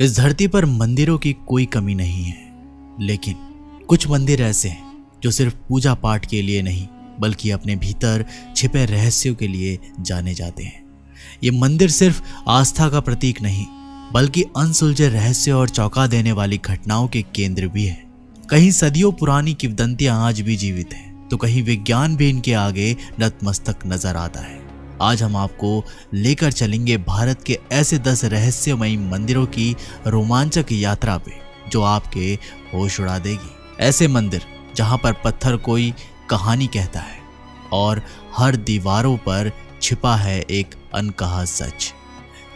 इस धरती पर मंदिरों की कोई कमी नहीं है, लेकिन कुछ मंदिर ऐसे हैं जो सिर्फ पूजा पाठ के लिए नहीं बल्कि अपने भीतर छिपे रहस्यों के लिए जाने जाते हैं। ये मंदिर सिर्फ आस्था का प्रतीक नहीं बल्कि अनसुलझे रहस्य और चौंका देने वाली घटनाओं के केंद्र भी है। कहीं सदियों पुरानी किंवदंतियां आज भी जीवित हैं, तो कहीं विज्ञान भी इनके आगे नतमस्तक नजर आता है। आज हम आपको लेकर चलेंगे भारत के ऐसे 10 रहस्यमयी मंदिरों की रोमांचक यात्रा पे जो आपके होश उड़ा देगी। ऐसे मंदिर जहां पर पत्थर कोई कहानी कहता है और हर दीवारों पर छिपा है एक अनकहा सच।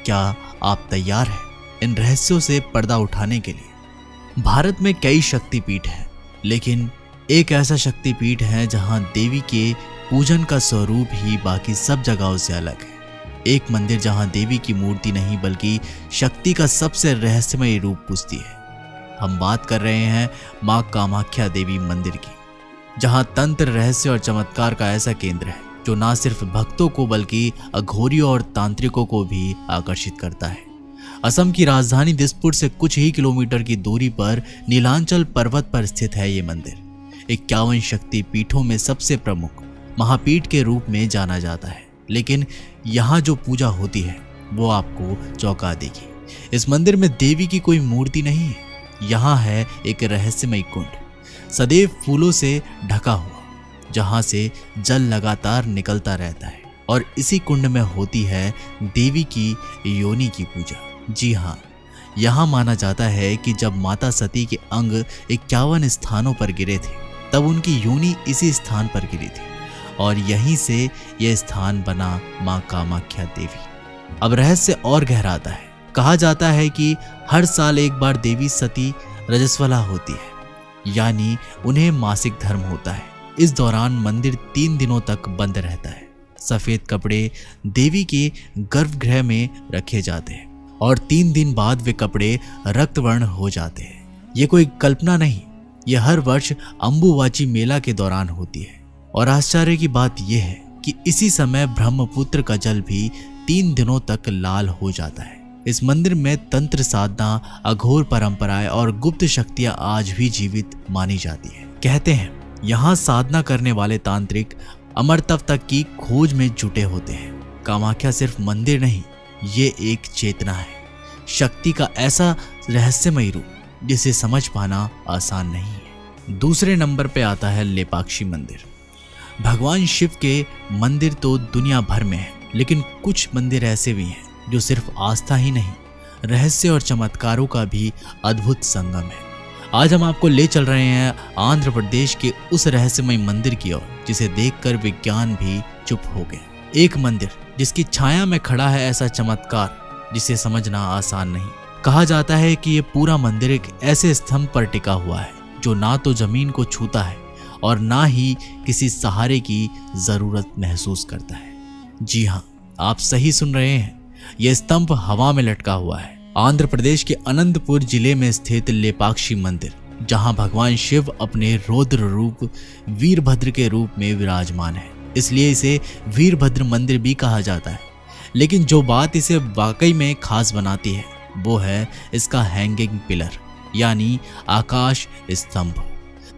क्या आप तैयार हैं इन रहस्यों से पर्दा उठाने के लिए? भारत में कई शक्तिपीठ हैं, लेकिन एक ऐसा शक्तिपीठ है जहां देवी के पूजन का स्वरूप ही बाकी सब जगहों से अलग है। एक मंदिर जहां देवी की मूर्ति नहीं बल्कि शक्ति का सबसे रहस्यमय रूप पूजती है। हम बात कर रहे हैं मां कामाख्या देवी मंदिर की, जहां तंत्र, रहस्य और चमत्कार का ऐसा केंद्र है जो ना सिर्फ भक्तों को बल्कि अघोरियों और तांत्रिकों को भी आकर्षित करता है। असम की राजधानी दिसपुर से कुछ ही किलोमीटर की दूरी पर नीलांचल पर्वत पर स्थित है ये मंदिर। 51 शक्ति पीठों में सबसे प्रमुख महापीठ के रूप में जाना जाता है, लेकिन यहाँ जो पूजा होती है वो आपको चौंका देगी। इस मंदिर में देवी की कोई मूर्ति नहीं है, यहाँ है एक रहस्यमय कुंड सदैव फूलों से ढका हुआ, जहाँ से जल लगातार निकलता रहता है और इसी कुंड में होती है देवी की योनि की पूजा। जी हाँ, यहाँ माना जाता है कि जब माता सती के अंग 51 स्थानों पर गिरे थे तब उनकी योनि इसी स्थान पर गिरी थी और यहीं से यह स्थान बना मां कामाख्या देवी। अब रहस्य और गहराता है। कहा जाता है कि हर साल एक बार देवी सती रजस्वला होती है, यानी उन्हें मासिक धर्म होता है। इस दौरान मंदिर 3 दिनों तक बंद रहता है। सफेद कपड़े देवी के गर्भगृह में रखे जाते हैं और 3 दिन बाद वे कपड़े रक्तवर्ण हो जाते हैं। ये कोई कल्पना नहीं, यह हर वर्ष अंबुवाची मेला के दौरान होती है। और आश्चर्य की बात यह है कि इसी समय ब्रह्मपुत्र का जल भी 3 दिनों तक लाल हो जाता है। इस मंदिर में तंत्र साधना, अघोर परंपराएं और गुप्त शक्तियां आज भी जीवित मानी जाती है। कहते हैं यहाँ साधना करने वाले तांत्रिक अमर तप तक की खोज में जुटे होते हैं। कामाख्या सिर्फ मंदिर नहीं, ये एक चेतना है, शक्ति का ऐसा रहस्यमय रूप जिसे समझ पाना आसान नहीं है। दूसरे नंबर पे आता है लेपाक्षी मंदिर। भगवान शिव के मंदिर तो दुनिया भर में है, लेकिन कुछ मंदिर ऐसे भी हैं जो सिर्फ आस्था ही नहीं, रहस्य और चमत्कारों का भी अद्भुत संगम है। आज हम आपको ले चल रहे हैं आंध्र प्रदेश के उस रहस्यमय मंदिर की ओर जिसे देखकर विज्ञान भी चुप हो गया। एक मंदिर जिसकी छाया में खड़ा है ऐसा चमत्कार जिसे समझना आसान नहीं। कहा जाता है कि ये पूरा मंदिर एक ऐसे स्तंभ पर टिका हुआ है जो ना तो जमीन को छूता है और ना ही किसी सहारे की जरूरत महसूस करता है। जी हाँ, आप सही सुन रहे हैं, यह स्तंभ हवा में लटका हुआ है। आंध्र प्रदेश के अनंतपुर जिले में स्थित लेपाक्षी मंदिर, जहां भगवान शिव अपने रौद्र रूप वीरभद्र के रूप में विराजमान है, इसलिए इसे वीरभद्र मंदिर भी कहा जाता है। लेकिन जो बात इसे वाकई में खास बनाती है वो है इसका हैंगिंग पिलर यानी आकाश स्तंभ।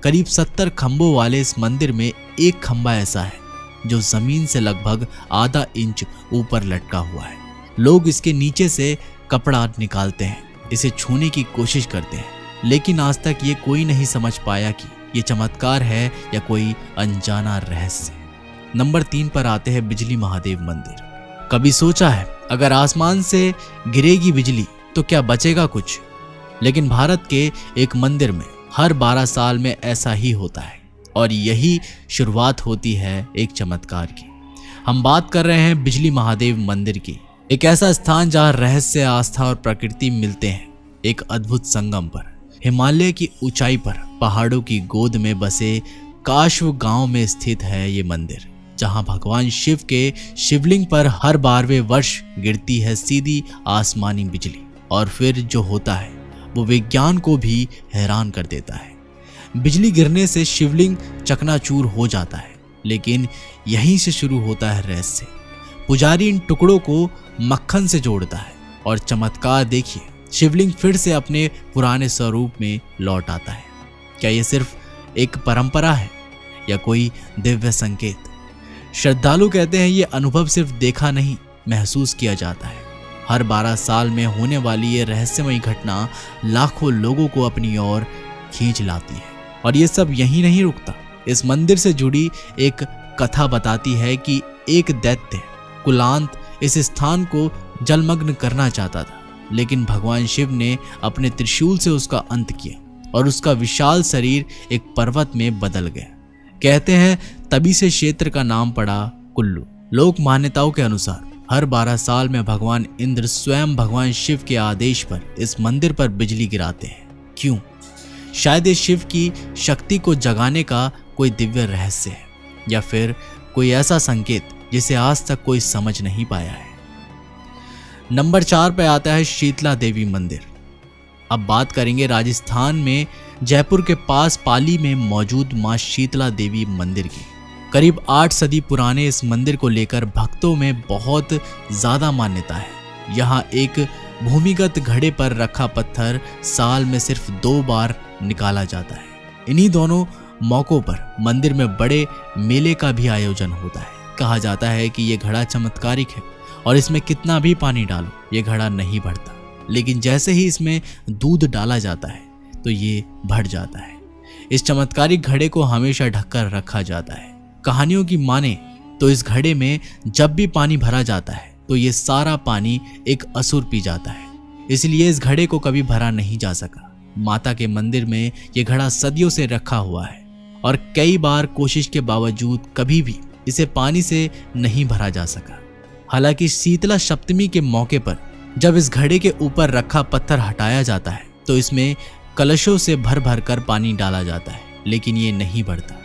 करीब 70 खंभों वाले इस मंदिर में एक खंभा ऐसा है जो जमीन से लगभग आधा इंच ऊपर लटका हुआ है। लोग इसके नीचे से कपड़ा निकालते हैं, इसे छूने की कोशिश करते हैं, लेकिन आज तक ये कोई नहीं समझ पाया कि ये चमत्कार है या कोई अनजाना रहस्य। नंबर 3 पर आते हैं बिजली महादेव मंदिर। कभी सोचा है अगर आसमान से गिरेगी बिजली तो क्या बचेगा कुछ? लेकिन भारत के एक मंदिर में हर 12 साल में ऐसा ही होता है और यही शुरुआत होती है एक चमत्कार की। हम बात कर रहे हैं बिजली महादेव मंदिर की, एक ऐसा स्थान जहां रहस्य, आस्था और प्रकृति मिलते हैं एक अद्भुत संगम पर। हिमालय की ऊंचाई पर पहाड़ों की गोद में बसे काश्व गांव में स्थित है ये मंदिर, जहां भगवान शिव के शिवलिंग पर हर 12वें वर्ष गिरती है सीधी आसमानी बिजली और फिर जो होता है वो विज्ञान को भी हैरान कर देता है। बिजली गिरने से शिवलिंग चकनाचूर हो जाता है, लेकिन यहीं से शुरू होता है रहस्य। पुजारी इन टुकड़ों को मक्खन से जोड़ता है और चमत्कार देखिए, शिवलिंग फिर से अपने पुराने स्वरूप में लौट आता है। क्या ये सिर्फ एक परंपरा है या कोई दिव्य संकेत? श्रद्धालु कहते हैं ये अनुभव सिर्फ देखा नहीं, महसूस किया जाता है। हर 12 साल में होने वाली ये रहस्यमयी घटना लाखों लोगों को अपनी ओर खींच लाती है। और ये सब यहीं नहीं रुकता। इस मंदिर से जुड़ी एक कथा बताती है कि एक दैत्य कुलांत इस स्थान को जलमग्न करना चाहता था, लेकिन भगवान शिव ने अपने त्रिशूल से उसका अंत किया और उसका विशाल शरीर एक पर्वत में बदल गया। कहते हैं तभी से क्षेत्र का नाम पड़ा कुल्लू। लोक मान्यताओं के अनुसार हर 12 साल में भगवान इंद्र स्वयं भगवान शिव के आदेश पर इस मंदिर पर बिजली गिराते हैं। क्यों? शायद ये शिव की शक्ति को जगाने का कोई दिव्य रहस्य है, या फिर कोई ऐसा संकेत जिसे आज तक कोई समझ नहीं पाया है। नंबर 4 पे आता है शीतला देवी मंदिर। अब बात करेंगे राजस्थान में जयपुर के पास पाली में मौजूद मां शीतला देवी मंदिर की। करीब 8 सदी पुराने इस मंदिर को लेकर भक्तों में बहुत ज्यादा मान्यता है। यहाँ एक भूमिगत घड़े पर रखा पत्थर साल में सिर्फ 2 बार निकाला जाता है। इन्हीं दोनों मौकों पर मंदिर में बड़े मेले का भी आयोजन होता है। कहा जाता है कि ये घड़ा चमत्कारिक है और इसमें कितना भी पानी डालो ये घड़ा नहीं भरता, लेकिन जैसे ही इसमें दूध डाला जाता है तो ये भर जाता है। इस चमत्कारिक घड़े को हमेशा ढककर रखा जाता है। कहानियों की माने तो इस घड़े में जब भी पानी भरा जाता है तो ये सारा पानी एक असुर पी जाता है, इसलिए इस घड़े को कभी भरा नहीं जा सका। माता के मंदिर में ये घड़ा सदियों से रखा हुआ है और कई बार कोशिश के बावजूद कभी भी इसे पानी से नहीं भरा जा सका। हालांकि शीतला सप्तमी के मौके पर जब इस घड़े के ऊपर रखा पत्थर हटाया जाता है तो इसमें कलशों से भर भर कर पानी डाला जाता है, लेकिन ये नहीं बढ़ता।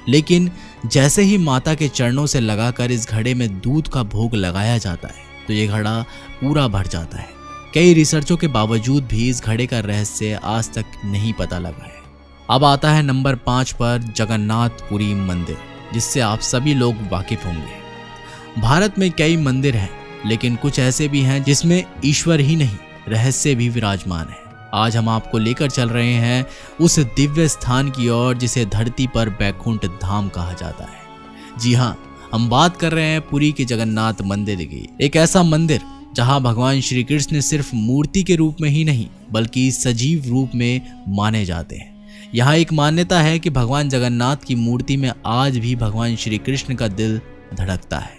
लेकिन जैसे ही माता के चरणों से लगाकर इस घड़े में दूध का भोग लगाया जाता है तो ये घड़ा पूरा भर जाता है। कई रिसर्चों के बावजूद भी इस घड़े का रहस्य आज तक नहीं पता लगा है। अब आता है नंबर 5 पर जगन्नाथपुरी मंदिर, जिससे आप सभी लोग वाकिफ होंगे। भारत में कई मंदिर हैं, लेकिन कुछ ऐसे भी हैं जिसमें ईश्वर ही नहीं रहस्य भी विराजमान है। आज हम आपको लेकर चल रहे हैं उस दिव्य स्थान की ओर जिसे धरती पर बैकुंठ धाम कहा जाता है। जी हाँ, हम बात कर रहे हैं पुरी के जगन्नाथ मंदिर की। एक ऐसा मंदिर जहां भगवान श्री कृष्ण सिर्फ मूर्ति के रूप में ही नहीं बल्कि सजीव रूप में माने जाते हैं। यहाँ एक मान्यता है कि भगवान जगन्नाथ की मूर्ति में आज भी भगवान श्री कृष्ण का दिल धड़कता है,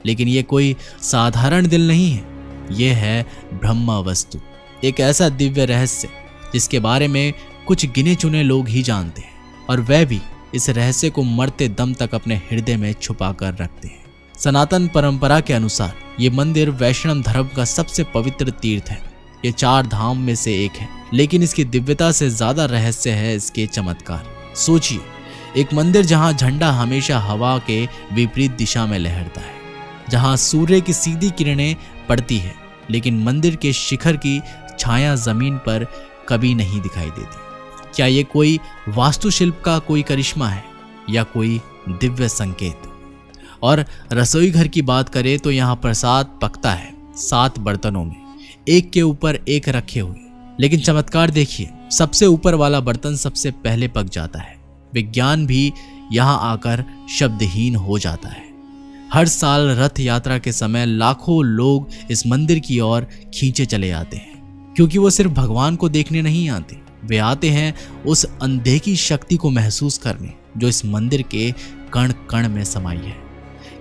लेकिन ये कोई साधारण दिल नहीं है, ये है ब्रह्म वस्तु, एक ऐसा दिव्य रहस्य जिसके बारे में कुछ गिने चुने लोग ही जानते हैं, और वह भी इस रहस्य को मरते दम तक अपने हृदय में छुपा कर रखते हैं। सनातन परंपरा के अनुसार ये मंदिर वैष्णव धर्म का सबसे पवित्र तीर्थ है। ये 4 धाम में से एक है, लेकिन इसकी दिव्यता से ज्यादा रहस्य है इसके चमत्कार। सोचिए, एक मंदिर जहां झंडा हमेशा हवा के विपरीत दिशा में लहरता है, जहां सूर्य की सीधी किरणें पड़ती है, लेकिन मंदिर के शिखर की छाया जमीन पर कभी नहीं दिखाई देती। क्या ये कोई वास्तुशिल्प का कोई करिश्मा है या कोई दिव्य संकेत? और रसोई घर की बात करें तो यहाँ प्रसाद पकता है 7 बर्तनों में, एक के ऊपर एक रखे हुए, लेकिन चमत्कार देखिए, सबसे ऊपर वाला बर्तन सबसे पहले पक जाता है। विज्ञान भी यहाँ आकर शब्दहीन हो जाता है। हर साल रथ यात्रा के समय लाखों लोग इस मंदिर की ओर खींचे चले आते हैं, क्योंकि वो सिर्फ भगवान को देखने नहीं आते, वे आते हैं उस अनदेखी शक्ति को महसूस करने जो इस मंदिर के कण कण में समाई है।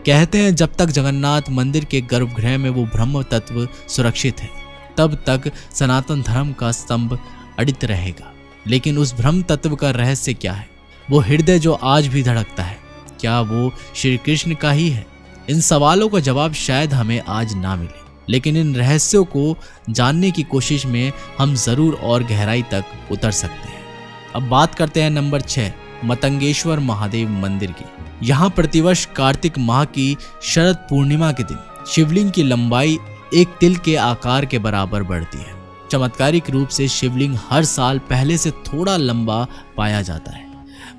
कहते हैं जब तक जगन्नाथ मंदिर के गर्भगृह में वो ब्रह्म तत्व सुरक्षित है, तब तक सनातन धर्म का स्तंभ अडित रहेगा। लेकिन उस ब्रह्म तत्व का रहस्य क्या है? वो हृदय जो आज भी धड़कता है, क्या वो श्री कृष्ण का ही है? इन सवालों का जवाब शायद हमें आज ना मिले, लेकिन इन रहस्यों को जानने की कोशिश में हम जरूर और गहराई तक उतर सकते हैं। अब बात करते हैं नंबर 6, मतंगेश्वर महादेव मंदिर की। यहाँ प्रतिवर्ष कार्तिक माह की शरद पूर्णिमा के दिन शिवलिंग की लंबाई एक तिल के आकार के बराबर बढ़ती है। चमत्कारिक रूप से शिवलिंग हर साल पहले से थोड़ा लंबा पाया जाता है।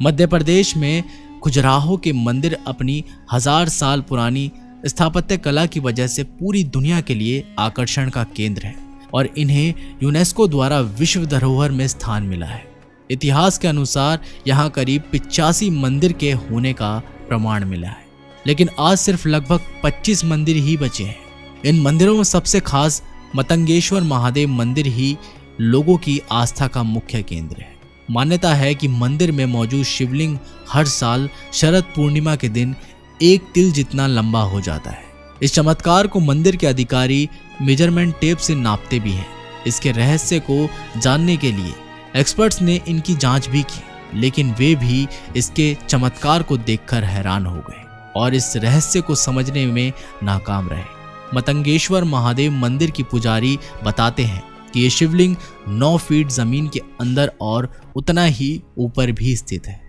मध्य प्रदेश में खजुराहो के मंदिर अपनी 1000 साल पुरानी स्थापत्य कला की वजह से पूरी दुनिया के लिए आकर्षण का केंद्र है, और इन्हें यूनेस्को द्वारा विश्व धरोहर में स्थान मिला है। इतिहास के अनुसार यहाँ करीब 85 मंदिर के होने का प्रमाण मिला है, लेकिन आज सिर्फ लगभग 25 मंदिर ही बचे हैं। इन मंदिरों में सबसे खास मतंगेश्वर महादेव मंदिर ही लोगों की आस्था का मुख्य केंद्र है। मान्यता है कि मंदिर में मौजूद शिवलिंग हर साल शरद पूर्णिमा के दिन 1 तिल जितना लंबा हो जाता है। इस चमत्कार को मंदिर के अधिकारी मेजरमेंट टेप से नापते भी हैं। इसके रहस्य को जानने के लिए एक्सपर्ट्स ने इनकी जांच भी की, लेकिन वे भी इसके चमत्कार को देखकर हैरान हो गए और इस रहस्य को समझने में नाकाम रहे। मतंगेश्वर महादेव मंदिर की पुजारी बताते हैं कि ये शिवलिंग 9 फीट जमीन के अंदर और उतना ही ऊपर भी स्थित है।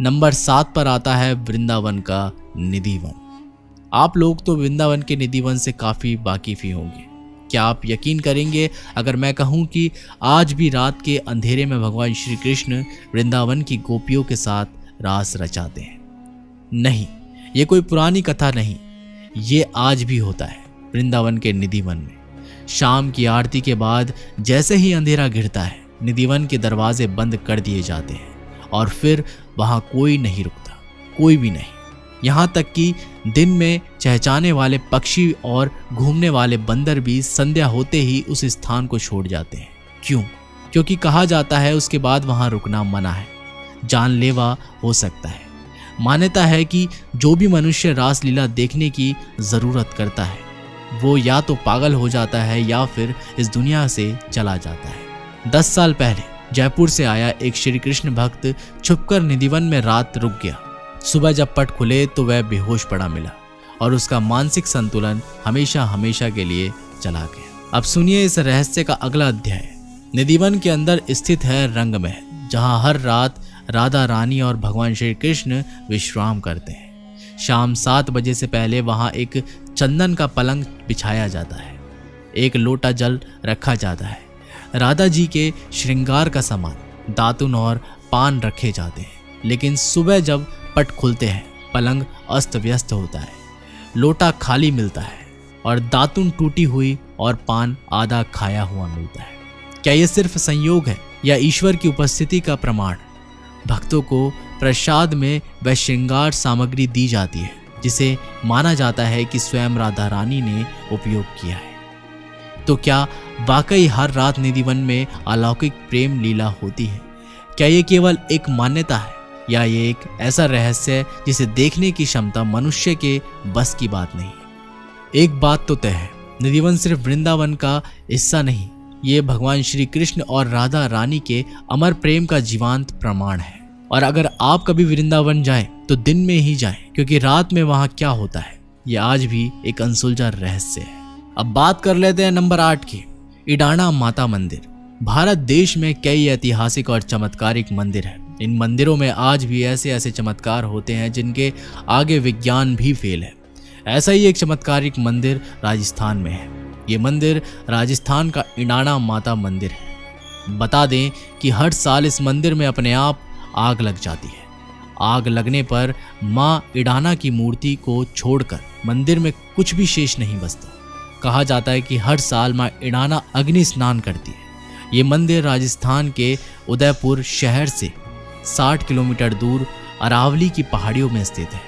नंबर 7 पर आता है वृंदावन का निधिवन। आप लोग तो वृंदावन के निधिवन से काफ़ी वाकिफ ही होंगे। क्या आप यकीन करेंगे अगर मैं कहूँ कि आज भी रात के अंधेरे में भगवान श्री कृष्ण वृंदावन की गोपियों के साथ रास रचाते हैं? नहीं, ये कोई पुरानी कथा नहीं, ये आज भी होता है। वृंदावन के निधिवन में शाम की आरती के बाद जैसे ही अंधेरा घिरता है, निधिवन के दरवाजे बंद कर दिए जाते हैं और फिर वहाँ कोई नहीं रुकता, कोई भी नहीं। यहाँ तक कि दिन में चहचहाने वाले पक्षी और घूमने वाले बंदर भी संध्या होते ही उस स्थान को छोड़ जाते हैं। क्यों? क्योंकि कहा जाता है उसके बाद वहाँ रुकना मना है, जानलेवा हो सकता है। मान्यता है कि जो भी मनुष्य रासलीला देखने की जरूरत करता है वो या तो पागल हो जाता है या फिर इस दुनिया से चला जाता है। 10 साल पहले जयपुर से आया एक श्री कृष्ण भक्त छुपकर निधिवन में रात रुक गया। सुबह जब पट खुले तो वह बेहोश पड़ा मिला और उसका मानसिक संतुलन हमेशा हमेशा के लिए चला गया। अब सुनिए इस रहस्य का अगला अध्याय। निधिवन के अंदर स्थित है रंग महल, जहाँ हर रात राधा रानी और भगवान श्री कृष्ण विश्राम करते हैं। शाम 7 बजे से पहले वहाँ एक चंदन का पलंग बिछाया जाता है, एक लोटा जल रखा जाता है, राधा जी के श्रृंगार का सामान, दातुन और पान रखे जाते हैं। लेकिन सुबह जब पट खुलते हैं पलंग अस्त व्यस्त होता है, लोटा खाली मिलता है और दातुन टूटी हुई और पान आधा खाया हुआ मिलता है। क्या ये सिर्फ संयोग है या ईश्वर की उपस्थिति का प्रमाण? भक्तों को प्रसाद में वह श्रृंगार सामग्री दी जाती है जिसे माना जाता है कि स्वयं राधा रानी ने उपयोग किया है। तो क्या वाकई हर रात निधिवन में अलौकिक प्रेम लीला होती है? क्या ये केवल एक मान्यता है या ये एक ऐसा रहस्य है जिसे देखने की क्षमता मनुष्य के बस की बात नहीं? एक बात तो तय है, निधिवन सिर्फ वृंदावन का हिस्सा नहीं, ये भगवान श्री कृष्ण और राधा रानी के अमर प्रेम का जीवंत प्रमाण है। और अगर आप कभी वृंदावन जाएं तो दिन में ही जाएं, क्योंकि रात में वहां क्या होता है ये आज भी एक अनसुलझा रहस्य है। अब बात कर लेते हैं नंबर 8 की, इडाना माता मंदिर। भारत देश में कई ऐतिहासिक और चमत्कारिक मंदिर हैं। इन मंदिरों में आज भी ऐसे ऐसे चमत्कार होते हैं जिनके आगे विज्ञान भी फेल है। ऐसा ही एक चमत्कारिक मंदिर राजस्थान में है। ये मंदिर राजस्थान का इडाना माता मंदिर है। बता दें कि हर साल इस मंदिर में अपने आप आग लग जाती है। आग लगने पर माँ इडाना की मूर्ति को छोड़कर मंदिर में कुछ भी शेष नहीं बचता। कहा जाता है कि हर साल माँ इडाना अग्नि स्नान करती है। ये मंदिर राजस्थान के उदयपुर शहर से 60 किलोमीटर दूर अरावली की पहाड़ियों में स्थित है।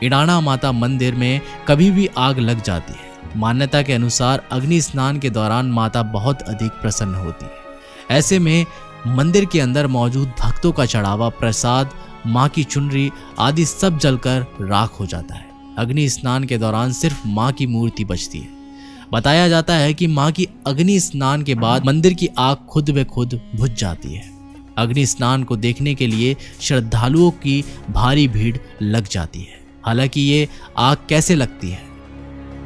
इडाना माता मंदिर में कभी भी आग लग जाती है। मान्यता के अनुसार अग्नि स्नान के दौरान माता बहुत अधिक प्रसन्न होती है। ऐसे में मंदिर के अंदर मौजूद भक्तों का चढ़ावा, प्रसाद, माँ की चुनरी आदि सब जलकर राख हो जाता है। अग्नि स्नान के दौरान सिर्फ माँ की मूर्ति बचती है। बताया जाता है कि माँ की अग्नि स्नान के बाद मंदिर की आग खुद ब खुद बुझ जाती है। अग्नि स्नान को देखने के लिए श्रद्धालुओं की भारी भीड़ लग जाती है। हालांकि ये आग कैसे लगती है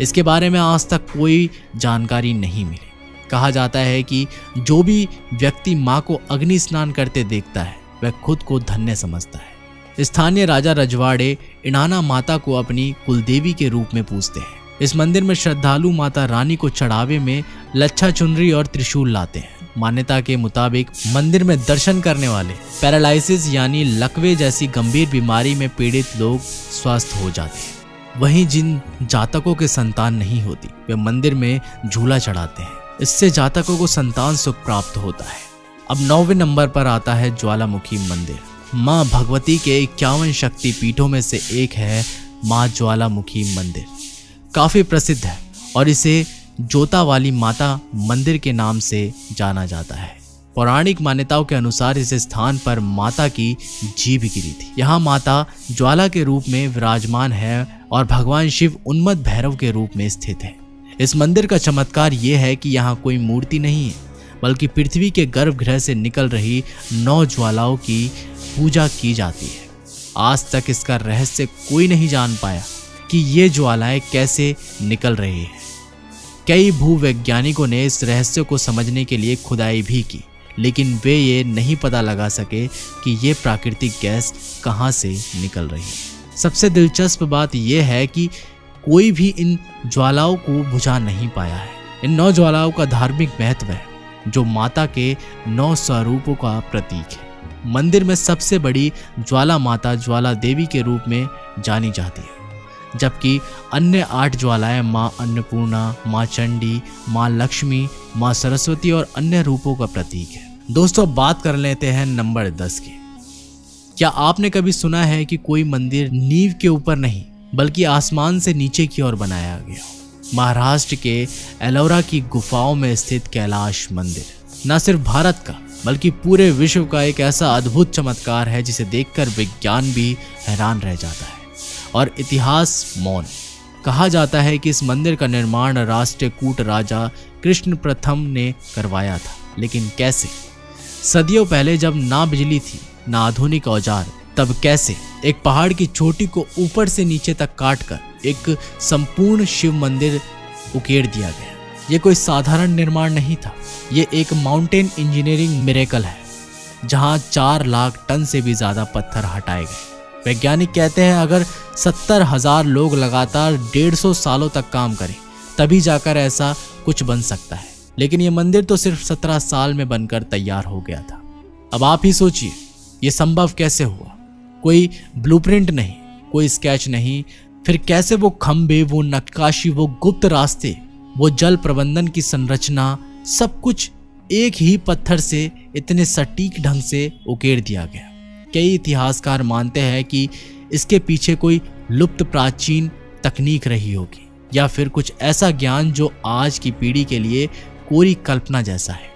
इसके बारे में आज तक कोई जानकारी नहीं मिली। कहा जाता है कि जो भी व्यक्ति माँ को अग्नि स्नान करते देखता है वह खुद को धन्य समझता है। स्थानीय राजा रजवाड़े इडाना माता को अपनी कुलदेवी के रूप में पूजते हैं। इस मंदिर में श्रद्धालु माता रानी को चढ़ावे में लच्छा चुनरी और त्रिशूल लाते हैं। मान्यता के मुताबिक मंदिर में दर्शन करने वाले पैरालाइसिस यानी लकवे जैसी गंभीर बीमारी में पीड़ित लोग स्वस्थ हो जाते हैं। वहीं जिन जातकों के संतान नहीं होती वे मंदिर में झूला चढ़ाते हैं। इससे जातकों को संतान सुख प्राप्त होता है। अब 9वें नंबर पर आता है ज्वालामुखी मंदिर। माँ भगवती के 51 शक्ति पीठों में से एक है माँ ज्वालामुखी मंदिर। काफी प्रसिद्ध है और इसे जोता वाली माता मंदिर के नाम से जाना जाता है। पौराणिक मान्यताओं के अनुसार इस स्थान पर माता की जीभ गिरी थी। यहाँ माता ज्वाला के रूप में विराजमान है और भगवान शिव उन्मत्त भैरव के रूप में स्थित है। इस मंदिर का चमत्कार ये है कि यहाँ कोई मूर्ति नहीं है, बल्कि पृथ्वी के गर्भगृह से निकल रही 9 ज्वालाओं की पूजा की जाती है। आज तक इसका रहस्य कोई नहीं जान पाया कि ये ज्वालाएं कैसे निकल रही है। कई भूवैज्ञानिकों ने इस रहस्य को समझने के लिए खुदाई भी की, लेकिन वे ये नहीं पता लगा सके कि ये प्राकृतिक गैस कहाँ से निकल रही है। सबसे दिलचस्प बात यह है कि कोई भी इन ज्वालाओं को बुझा नहीं पाया है। इन 9 ज्वालाओं का धार्मिक महत्व है, जो माता के 9 स्वरूपों का प्रतीक है। मंदिर में सबसे बड़ी ज्वाला माता ज्वाला देवी के रूप में जानी जाती है, जबकि अन्य 8 ज्वालाएं माँ अन्नपूर्णा, माँ चंडी, माँ लक्ष्मी, माँ सरस्वती और अन्य रूपों का प्रतीक है। दोस्तों, बात कर लेते हैं नंबर 10 की। क्या आपने कभी सुना है कि कोई मंदिर नींव के ऊपर नहीं बल्कि आसमान से नीचे की ओर बनाया गया? महाराष्ट्र के एलोरा की गुफाओं में स्थित कैलाश मंदिर न सिर्फ भारत का बल्कि पूरे विश्व का एक ऐसा अद्भुत चमत्कार है जिसे देखकर विज्ञान भी हैरान रह जाता है और इतिहास मौन। कहा जाता है कि इस मंदिर का निर्माण राष्ट्रकूट राजा कृष्ण प्रथम ने करवाया था, लेकिन कैसे? सदियों पहले जब ना बिजली थी ना आधुनिक औजार, तब कैसे एक पहाड़ की चोटी को ऊपर से नीचे तक काटकर एक संपूर्ण शिव मंदिर उकेर दिया गया। ये कोई साधारण निर्माण नहीं था, ये एक माउंटेन इंजीनियरिंग मिरेकल है, जहां 4 लाख टन से भी ज्यादा पत्थर हटाए गए। वैज्ञानिक कहते हैं अगर 70,000 लोग लगातार 150 सालों तक काम करें तभी जाकर ऐसा कुछ बन सकता है, लेकिन ये मंदिर तो सिर्फ 17 साल में बनकर तैयार हो गया था। अब आप ही सोचिए, ये संभव कैसे हुआ? कोई ब्लूप्रिंट नहीं, कोई स्केच नहीं, फिर कैसे वो खंबे, वो नक्काशी, वो गुप्त रास्ते, वो जल प्रबंधन की संरचना, सब कुछ एक ही पत्थर से इतने सटीक ढंग से उकेर दिया गया। कई इतिहासकार मानते हैं कि इसके पीछे कोई लुप्त प्राचीन तकनीक रही होगी या फिर कुछ ऐसा ज्ञान जो आज की पीढ़ी के लिए कोरी कल्पना जैसा है।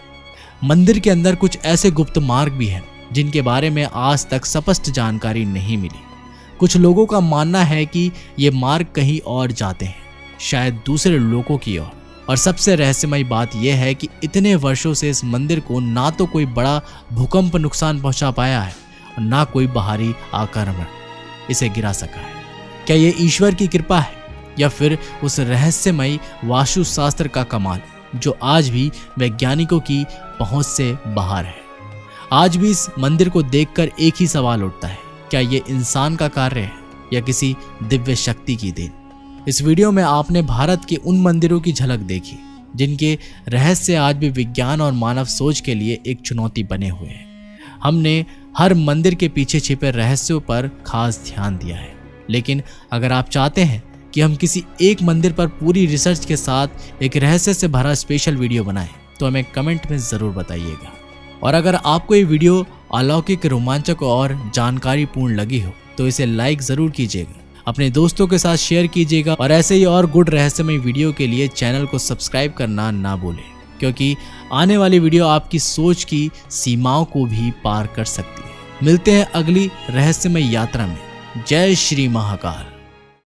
मंदिर के अंदर कुछ ऐसे गुप्त मार्ग भी हैं जिनके बारे में आज तक स्पष्ट जानकारी नहीं मिली। कुछ लोगों का मानना है कि ये मार्ग कहीं और जाते हैं, शायद दूसरे लोगों की ओर। और सबसे रहस्यमयी बात यह है कि इतने वर्षों से इस मंदिर को ना तो कोई बड़ा भूकंप नुकसान पहुंचा पाया है और ना कोई बाहरी आक्रमण इसे गिरा सका है। क्या ये ईश्वर की कृपा है या फिर उस रहस्यमयी वास्तुशास्त्र का कमाल जो आज भी वैज्ञानिकों की पहुंच से बाहर है? आज भी इस मंदिर को देखकर एक ही सवाल उठता है, क्या ये इंसान का कार्य है या किसी दिव्य शक्ति की देन? इस वीडियो में आपने भारत के उन मंदिरों की झलक देखी जिनके रहस्य आज भी विज्ञान और मानव सोच के लिए एक चुनौती बने हुए हैं। हमने हर मंदिर के पीछे छिपे रहस्यों पर खास ध्यान दिया है, लेकिन अगर आप चाहते हैं कि हम किसी एक मंदिर पर पूरी रिसर्च के साथ एक रहस्य से भरा स्पेशल वीडियो बनाएं, तो हमें कमेंट में ज़रूर बताइएगा। और अगर आपको ये वीडियो अलौकिक, रोमांचक और जानकारीपूर्ण लगी हो तो इसे लाइक ज़रूर कीजिएगा, अपने दोस्तों के साथ शेयर कीजिएगा और ऐसे ही और गुड रहस्यमय वीडियो के लिए चैनल को सब्सक्राइब करना ना भूलें, क्योंकि आने वाली वीडियो आपकी सोच की सीमाओं को भी पार कर सकती है। मिलते हैं अगली रहस्यमय यात्रा में। जय श्री महाकाल।